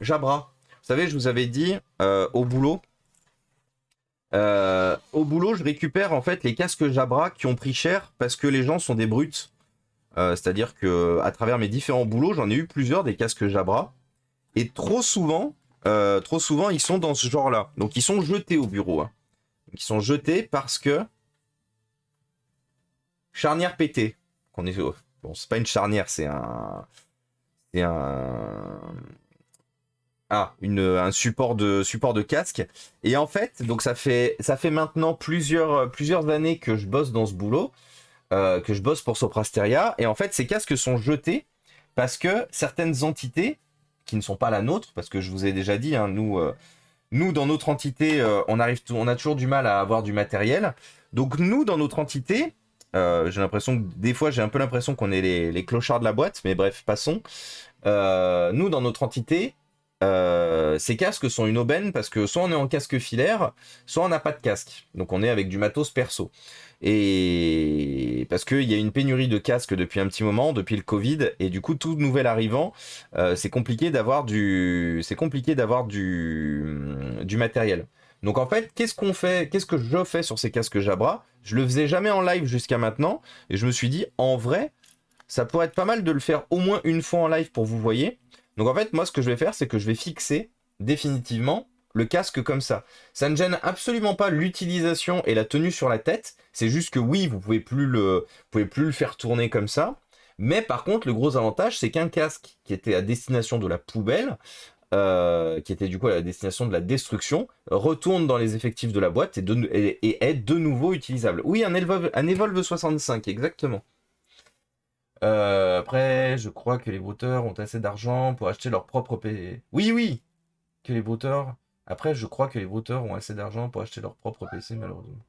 Jabra. Vous savez, je vous avais dit au boulot. Je récupère en fait les casques Jabra qui ont pris cher parce que les gens sont des brutes. C'est-à-dire que à travers mes différents boulots, j'en ai eu plusieurs des casques Jabra. Et trop souvent, ils sont dans ce genre-là. Donc ils sont jetés au bureau. Hein. Donc, ils sont jetés parce que charnière pétée. Bon, c'est pas une charnière, c'est un support de casque. Et en fait, donc ça fait maintenant plusieurs années que je bosse dans ce boulot, que je bosse pour Soprasteria. Et en fait, ces casques sont jetés parce que certaines entités qui ne sont pas la nôtre, parce que je vous ai déjà dit, hein, nous dans notre entité, on a toujours du mal à avoir du matériel. Donc nous, dans notre entité, j'ai l'impression que des fois, j'ai un peu l'impression qu'on est les clochards de la boîte, mais bref, passons. Nous, dans notre entité, ces casques sont une aubaine parce que soit on est en casque filaire, soit on n'a pas de casque. Donc on est avec du matos perso. Et parce qu'il y a une pénurie de casques depuis un petit moment, depuis le Covid, et du coup tout nouvel arrivant, c'est compliqué d'avoir du matériel. Donc en fait, qu'est-ce que je fais sur ces casques Jabra? Je le faisais jamais en live jusqu'à maintenant, et je me suis dit en vrai, ça pourrait être pas mal de le faire au moins une fois en live pour vous voyez. Donc en fait, moi ce que je vais faire, c'est que je vais fixer définitivement le casque comme ça. Ça ne gêne absolument pas l'utilisation et la tenue sur la tête. C'est juste que oui, vous pouvez plus le faire tourner comme ça. Mais par contre, le gros avantage, c'est qu'un casque qui était à destination de la poubelle, qui était du coup à la destination de la destruction, retourne dans les effectifs de la boîte et est de nouveau utilisable. Oui, un Evolve 65, exactement. Après, je crois que les brouteurs ont assez d'argent pour acheter leur propre PC. Oui, oui, que les brouteurs. Après, je crois que les brouteurs ont assez d'argent pour acheter leur propre PC, malheureusement.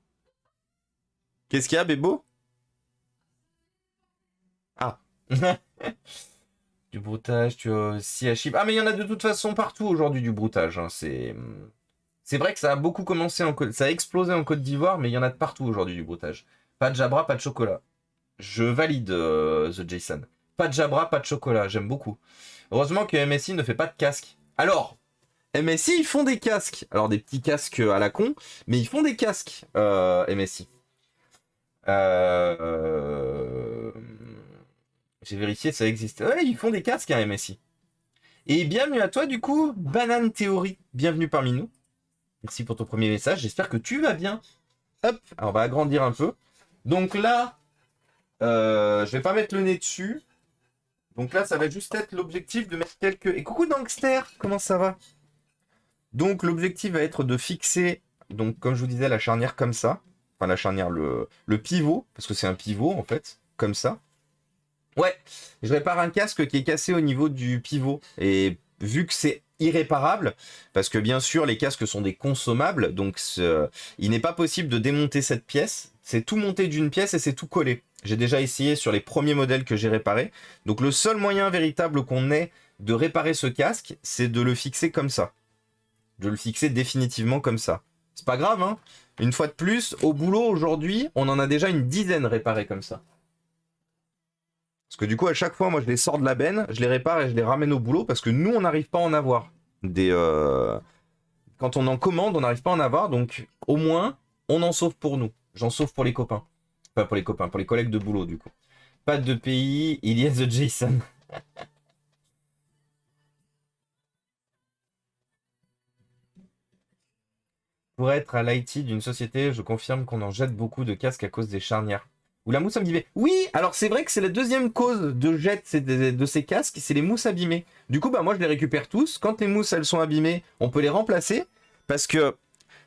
Qu'est-ce qu'il y a, Bébo? Ah. Du broutage, tu as aussi à Chypre. Ah, mais il y en a de toute façon partout aujourd'hui du broutage. Hein. C'est vrai que ça a beaucoup commencé ça a explosé en Côte d'Ivoire, mais il y en a de partout aujourd'hui du broutage. Pas de Jabra, pas de chocolat. Je valide The Jason. Pas de Jabra, pas de chocolat. J'aime beaucoup. Heureusement que MSI ne fait pas de casque. Alors, MSI, ils font des casques. Alors, des petits casques à la con, mais ils font des casques, MSI. J'ai vérifié, ça existe. Ouais, ils font des casques à MSI. Et bienvenue à toi, du coup, Banane Théorie. Bienvenue parmi nous. Merci pour ton premier message. J'espère que tu vas bien. Hop, alors on va agrandir un peu. Donc là, je vais pas mettre le nez dessus. Donc là, ça va juste être l'objectif de mettre quelques... Et coucou Dankster, comment ça va? Donc l'objectif va être de fixer, donc comme je vous disais, la charnière comme ça. Enfin la charnière, le pivot, parce que c'est un pivot en fait, comme ça. Ouais, je répare un casque qui est cassé au niveau du pivot. Et vu que c'est irréparable, parce que bien sûr les casques sont des consommables, donc il n'est pas possible de démonter cette pièce. C'est tout monté d'une pièce et c'est tout collé. J'ai déjà essayé sur les premiers modèles que j'ai réparés. Donc le seul moyen véritable qu'on ait de réparer ce casque, c'est de le fixer comme ça. De le fixer définitivement comme ça. C'est pas grave, hein. Une fois de plus, au boulot aujourd'hui, on en a déjà une dizaine réparés comme ça. Parce que du coup, à chaque fois, moi, je les sors de la benne, je les répare et je les ramène au boulot parce que nous, on n'arrive pas à en avoir. Quand on en commande, on n'arrive pas à en avoir, donc au moins, on en sauve pour nous. J'en sauve pour les copains. Pas pour les copains, pour les collègues de boulot, du coup. Pas de pays, il y a The Jason. Pour être à l'IT d'une société, je confirme qu'on en jette beaucoup de casques à cause des charnières. Ou la mousse abîmée. Oui, alors c'est vrai que c'est la deuxième cause de jet de ces casques, c'est les mousses abîmées. Du coup, bah moi je les récupère tous. Quand les mousses elles sont abîmées, on peut les remplacer. Parce que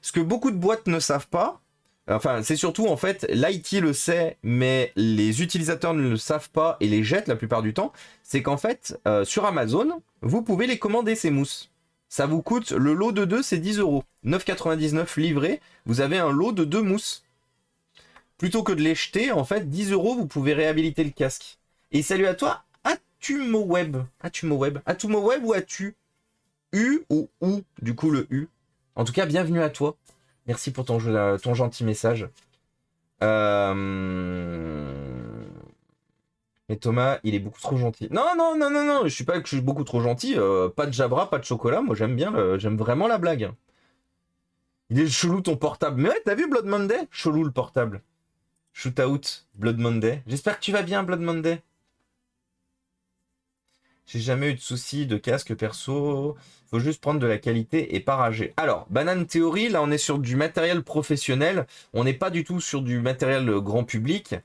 ce que beaucoup de boîtes ne savent pas, enfin c'est surtout en fait, l'IT le sait, mais les utilisateurs ne le savent pas et les jettent la plupart du temps, c'est qu'en fait, sur Amazon, vous pouvez les commander ces mousses. Ça vous coûte, le lot de 2, c'est 10 €. 9,99 livré, vous avez un lot de 2 mousses. Plutôt que de les jeter, en fait, 10 €, vous pouvez réhabiliter le casque. Et salut à toi, AtumoWeb. AtumoWeb ou Atu? U ou OU, du coup le U. En tout cas, bienvenue à toi. Merci pour ton gentil message. Mais Thomas, il est beaucoup trop gentil. Non, non, non, non, non, je suis pas que je suis beaucoup trop gentil. Pas de Jabra, pas de chocolat. Moi, j'aime bien, j'aime vraiment la blague. Il est chelou ton portable. Mais ouais, t'as vu Blood Monday? Chelou le portable. Shootout, Blood Monday. J'espère que tu vas bien, Blood Monday. J'ai jamais eu de soucis de casque perso. Faut juste prendre de la qualité et pas rager. Alors, Banane Theory, là on est sur du matériel professionnel. On n'est pas du tout sur du matériel grand public.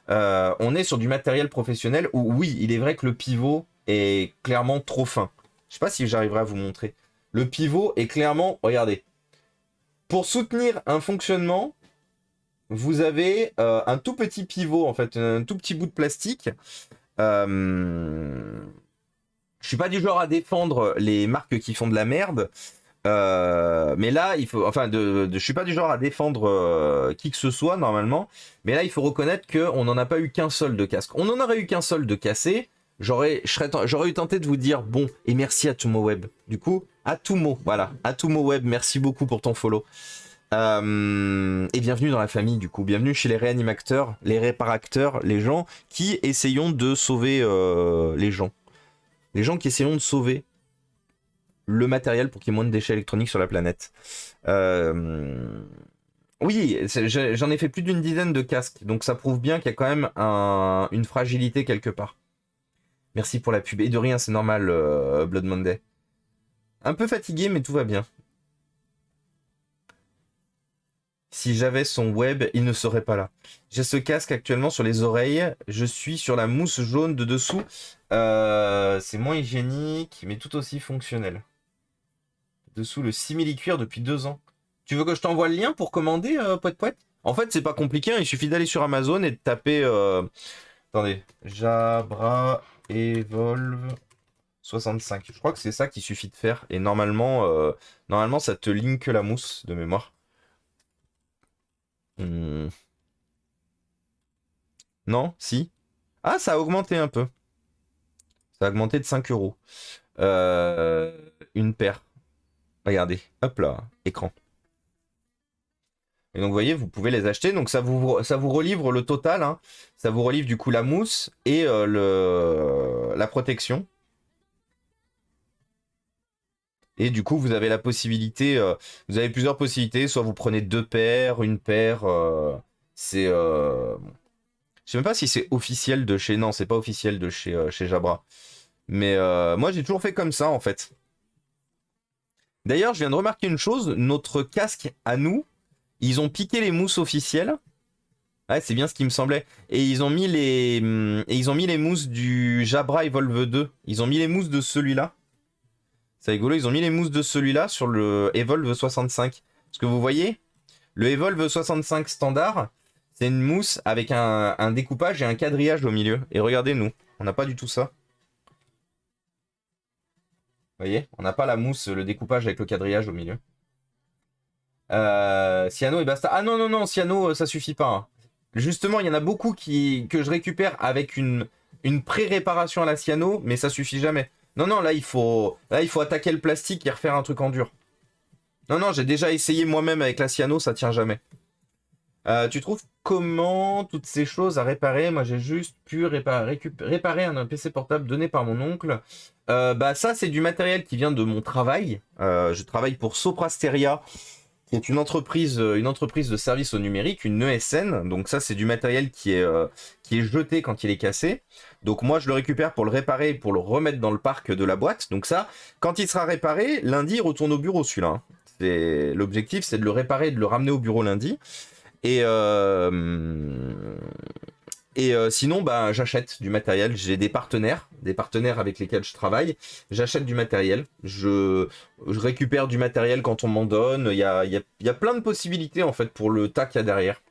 On est sur du matériel professionnel où oui, il est vrai que le pivot est clairement trop fin. Je sais pas si j'arriverai à vous montrer. Le pivot est clairement, regardez. Pour soutenir un fonctionnement, vous avez un tout petit pivot, en fait, un tout petit bout de plastique. Je suis pas du genre à défendre les marques qui font de la merde, mais là il faut, enfin, je suis pas du genre à défendre qui que ce soit normalement, mais là il faut reconnaître que on n'en a pas eu qu'un seul de casque. On en aurait eu qu'un seul de cassé. J'aurais eu tenté de vous dire bon et merci à Tumo Web. Du coup, à Tumo, voilà, à Tumo Web, merci beaucoup pour ton follow. Et bienvenue dans la famille du coup, bienvenue chez les réanimateurs, les réparateurs, les gens qui essayons de sauver les gens. Les gens qui essayons de sauver le matériel pour qu'il y ait moins de déchets électroniques sur la planète. Oui, j'en ai fait plus d'une dizaine de casques, donc ça prouve bien qu'il y a quand même une fragilité quelque part. Merci pour la pub. Et de rien, c'est normal, Blood Monday. Un peu fatigué, mais tout va bien. Si j'avais son web, il ne serait pas là. J'ai ce casque actuellement sur les oreilles. Je suis sur la mousse jaune de dessous. C'est moins hygiénique, mais tout aussi fonctionnel. Dessous le simili-cuir depuis 2 ans. Tu veux que je t'envoie le lien pour commander, Poète Poète? En fait, c'est pas compliqué. Hein, il suffit d'aller sur Amazon et de taper... Attendez. Jabra Evolve 65. Je crois que c'est ça qu'il suffit de faire. Et normalement, normalement ça te link la mousse de mémoire. Non? Si? Ah, ça a augmenté un peu. Ça a augmenté de 5 euros. Une paire. Regardez. Hop là. Écran. Et donc, vous voyez, vous pouvez les acheter. Donc, ça vous relivre le total. Hein. Ça vous relivre du coup la mousse et la protection. Et du coup, vous avez la possibilité... vous avez plusieurs possibilités. Soit vous prenez 2 paires, une paire. C'est... Je sais même pas si c'est officiel de chez... Non, c'est pas officiel de chez Jabra. Mais moi, j'ai toujours fait comme ça, en fait. D'ailleurs, je viens de remarquer une chose. Notre casque, à nous, ils ont piqué les mousses officielles. Ouais, c'est bien ce qui me semblait. Et ils ont mis les mousses du Jabra Evolve 2. Ils ont mis les mousses de celui-là. C'est rigolo, ils ont mis les mousses de celui-là sur le Evolve 65. Parce que vous voyez, le Evolve 65 standard, c'est une mousse avec un découpage et un quadrillage au milieu. Et regardez, nous, on n'a pas du tout ça. Vous voyez, on n'a pas la mousse, le découpage avec le quadrillage au milieu. Cyano et basta. Ah non, non, non, Cyano, ça suffit pas. Hein. Justement, il y en a beaucoup que je récupère avec une pré-réparation à la Cyano, mais ça suffit jamais. Non, non, là il faut attaquer le plastique et refaire un truc en dur. Non, non, j'ai déjà essayé moi-même avec la Cyano, ça tient jamais. Tu trouves comment toutes ces choses à réparer? Moi, j'ai juste pu réparer un PC portable donné par mon oncle. Bah ça, c'est du matériel qui vient de mon travail. Je travaille pour Soprasteria, qui est une entreprise de services au numérique, une ESN. Donc ça, c'est du matériel qui est jeté quand il est cassé. Donc moi, je le récupère pour le réparer, pour le remettre dans le parc de la boîte. Donc ça, quand il sera réparé, lundi, il retourne au bureau, celui-là. L'objectif, c'est de le réparer et de le ramener au bureau lundi. Et sinon, bah, j'achète du matériel. J'ai des partenaires avec lesquels je travaille. J'achète du matériel. Je récupère du matériel quand on m'en donne. Il y a plein de possibilités en fait pour le tas qu'il y a derrière.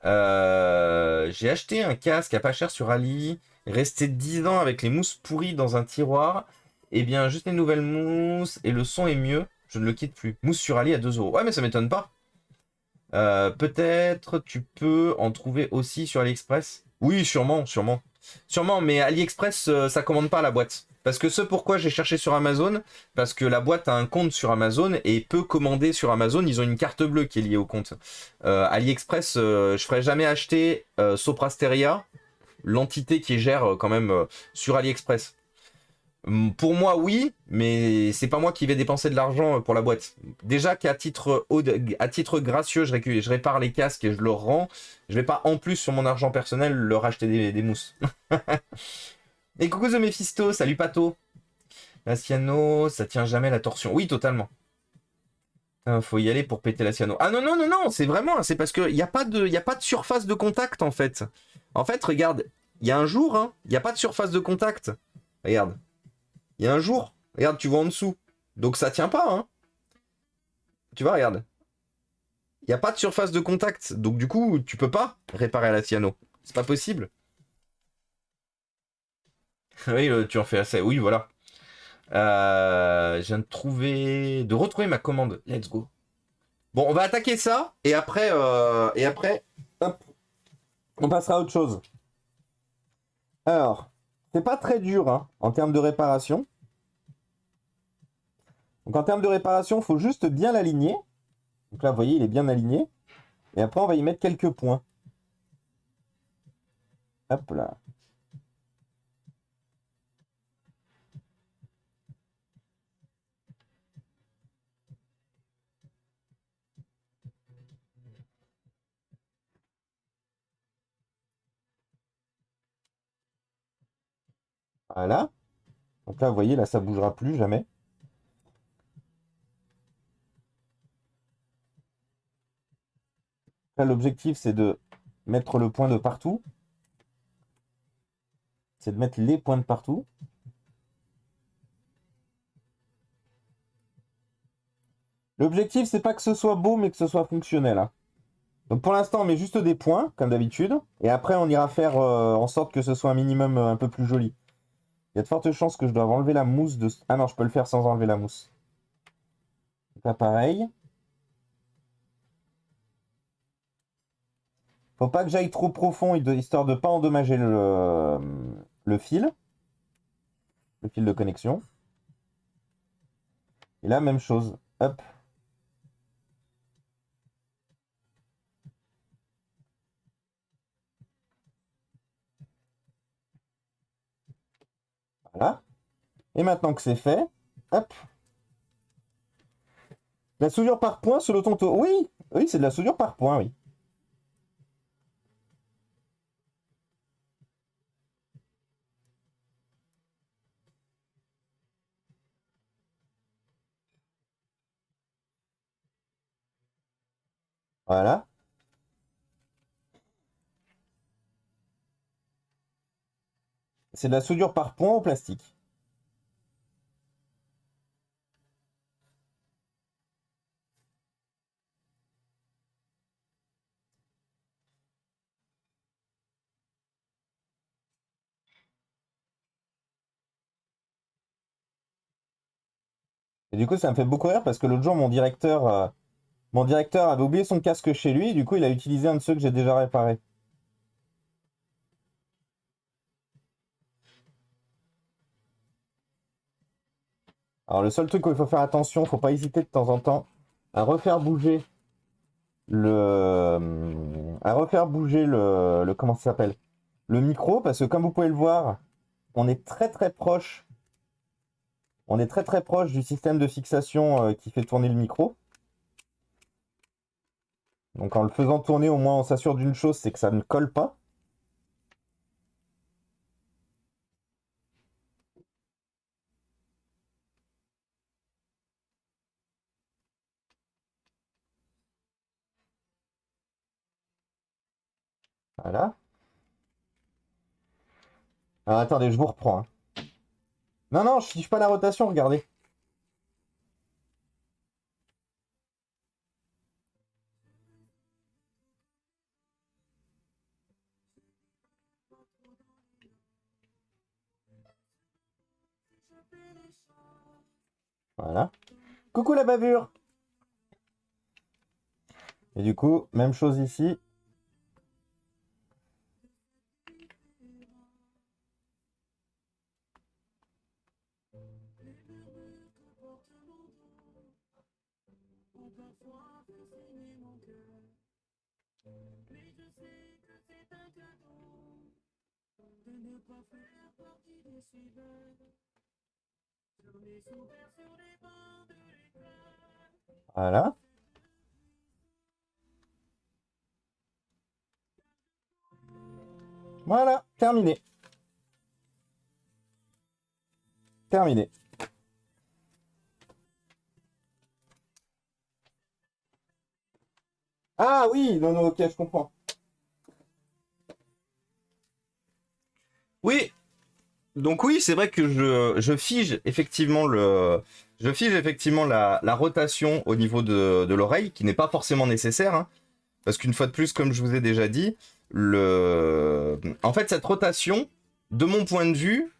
J'ai acheté un casque à pas cher sur Ali. Resté 10 ans avec les mousses pourries dans un tiroir. Eh bien, juste les nouvelles mousses et le son est mieux. Je ne le quitte plus. Mousse sur Ali à 2 euros. Ouais, mais ça m'étonne pas. Peut-être tu peux en trouver aussi sur AliExpress. Oui, sûrement, mais AliExpress, ça commande pas la boîte. Parce que ce pourquoi j'ai cherché sur Amazon, parce que la boîte a un compte sur Amazon et peut commander sur Amazon. Ils ont une carte bleue qui est liée au compte. AliExpress, je ferais jamais acheter Soprasteria. l'entité qui gère quand même sur AliExpress. Pour moi, oui, mais c'est pas moi qui vais dépenser de l'argent pour la boîte. Déjà qu'à titre, à titre gracieux, je répare les casques et je leur rends. Je vais pas en plus sur mon argent personnel leur acheter des mousses. Et coucou The Mephisto, salut Pato. La cyano, ça tient jamais la torsion. Oui, totalement. Faut y aller pour péter la cyano. Ah non, non, non, non, c'est vraiment, c'est parce qu'il n'y a, y a pas de surface de contact en fait. En fait, regarde, il y a un jour, hein, il n'y a pas de surface de contact. Regarde. Il y a un jour. Regarde, tu vois en dessous. Donc ça tient pas, hein. Tu vois, regarde. Il n'y a pas de surface de contact. Donc du coup, tu peux pas réparer à la cyano. C'est pas possible. Oui, tu en fais assez. Oui, voilà. Je viens de retrouver ma commande. Let's go. Bon, on va attaquer ça. Et après, hop, on passera à autre chose. Alors, c'est pas très dur, hein, en termes de réparation. Donc en termes de réparation, il faut juste bien l'aligner. Donc là, vous voyez, il est bien aligné. Et après, on va y mettre quelques points. Hop là. Voilà. Donc là, vous voyez, là, ça bougera plus jamais. Là, l'objectif, c'est de mettre le point de partout. C'est de mettre les points de partout. L'objectif, c'est pas que ce soit beau, mais que ce soit fonctionnel, hein. Donc pour l'instant, on met juste des points, comme d'habitude. Et après, on ira faire en sorte que ce soit un minimum un peu plus joli. Il y a de fortes chances que je doive enlever la mousse de... Ah non, je peux le faire sans enlever la mousse. Donc là, pareil. Faut pas que j'aille trop profond, histoire de pas endommager le fil de connexion. Et là, même chose. Hop. Voilà. Et maintenant que c'est fait, hop. La soudure par point sur le tonto. Oui, oui, c'est de la soudure par point, oui. Voilà. C'est de la soudure par point au plastique. Et du coup, ça me fait beaucoup rire parce que l'autre jour, mon directeur avait oublié son casque chez lui. Et du coup, il a utilisé un de ceux que j'ai déjà réparé. Alors, le seul truc où il faut faire attention, faut pas hésiter de temps en temps à refaire bouger comment ça s'appelle? Le micro, parce que comme vous pouvez le voir, on est très très proche. On est très très proche du système de fixation qui fait tourner le micro. Donc en le faisant tourner, au moins on s'assure d'une chose, c'est que ça ne colle pas. Voilà. Alors attendez, je vous reprends, hein. Non, non, je ne fiche pas la rotation, regardez. Voilà. Coucou la bavure. Et du coup, même chose ici. Voilà. Voilà, terminé. Terminé. Ah oui, non, non, ok, je comprends. Oui, donc oui, c'est vrai que je fige effectivement la rotation au niveau de l'oreille, qui n'est pas forcément nécessaire, hein, parce qu'une fois de plus, comme je vous ai déjà dit, en fait, cette rotation, de mon point de vue,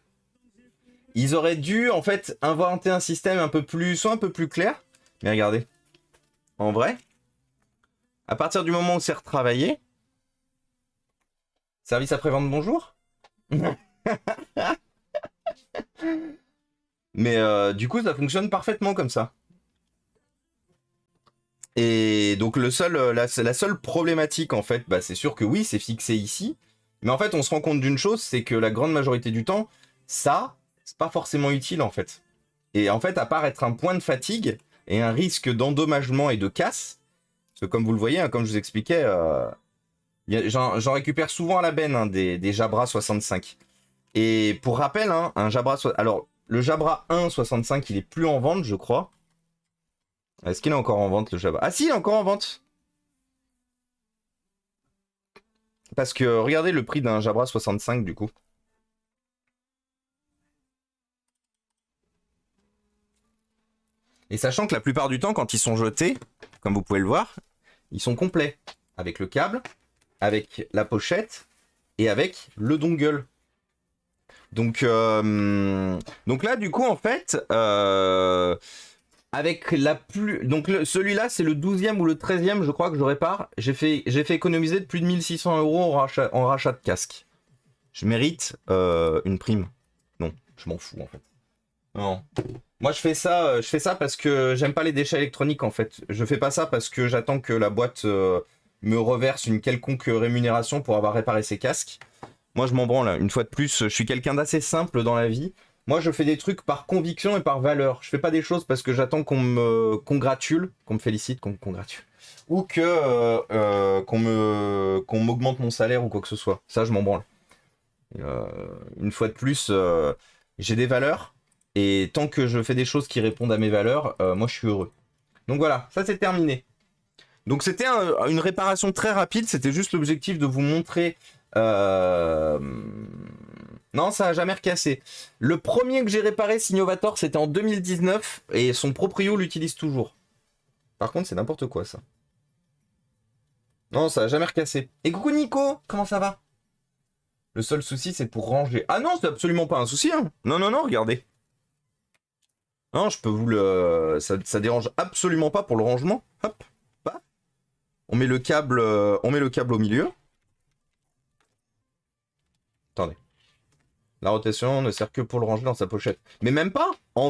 ils auraient dû en fait inventer un système un peu plus, soit un peu plus clair. Mais regardez, en vrai, à partir du moment où c'est retravaillé, service après-vente, bonjour. Mais du coup, ça fonctionne parfaitement comme ça. Et donc la seule problématique en fait, bah, c'est sûr que oui, c'est fixé ici. Mais en fait, on se rend compte d'une chose, c'est que la grande majorité du temps, ça, c'est pas forcément utile en fait. Et en fait, à part être un point de fatigue et un risque d'endommagement et de casse, parce que comme vous le voyez, hein, comme je vous expliquais, j'en récupère souvent à la benne, hein, des Jabra 65. Et pour rappel, hein, alors le Jabra 1 65, il est plus en vente, je crois. Est-ce qu'il est encore en vente, le Jabra? Ah si, il est encore en vente. Parce que regardez le prix d'un Jabra 65 du coup. Et sachant que la plupart du temps, quand ils sont jetés, comme vous pouvez le voir, ils sont complets. Avec le câble, avec la pochette et avec le dongle. Donc là, du coup, en fait, avec la plus... Donc celui-là, c'est le 12e ou le 13e, je crois que je répare. J'ai fait économiser de plus de 1600 € en rachat de casque. Je mérite une prime. Non, je m'en fous, en fait. Non. Moi, je fais ça parce que j'aime pas les déchets électroniques, en fait. Je fais pas ça parce que j'attends que la boîte me reverse une quelconque rémunération pour avoir réparé ses casques. Moi, je m'en branle. Une fois de plus, je suis quelqu'un d'assez simple dans la vie. Moi, je fais des trucs par conviction et par valeur. Je fais pas des choses parce que j'attends qu'on me congratule, qu'on me félicite, qu'on me congratule, ou que qu'on m'augmente mon salaire ou quoi que ce soit. Ça, je m'en branle. Euh, une fois de plus, j'ai des valeurs et tant que je fais des choses qui répondent à mes valeurs, moi, je suis heureux. Donc voilà, ça c'est terminé. Donc c'était une réparation très rapide, c'était juste l'objectif de vous montrer... Euh... Non, ça a jamais recassé. Le premier que j'ai réparé, Signovator, c'était en 2019 et son proprio l'utilise toujours. Par contre, c'est n'importe quoi ça. Non, ça a jamais recassé. Et coucou Nico, comment ça va? Le seul souci, c'est pour ranger. Ah non, c'est absolument pas un souci. Hein. Non, non, non, regardez. Non, je peux vous le... Ça dérange absolument pas pour le rangement. Hop, paf. On met le câble au milieu. Attendez. La rotation ne sert que pour le ranger dans sa pochette. Mais même pas. En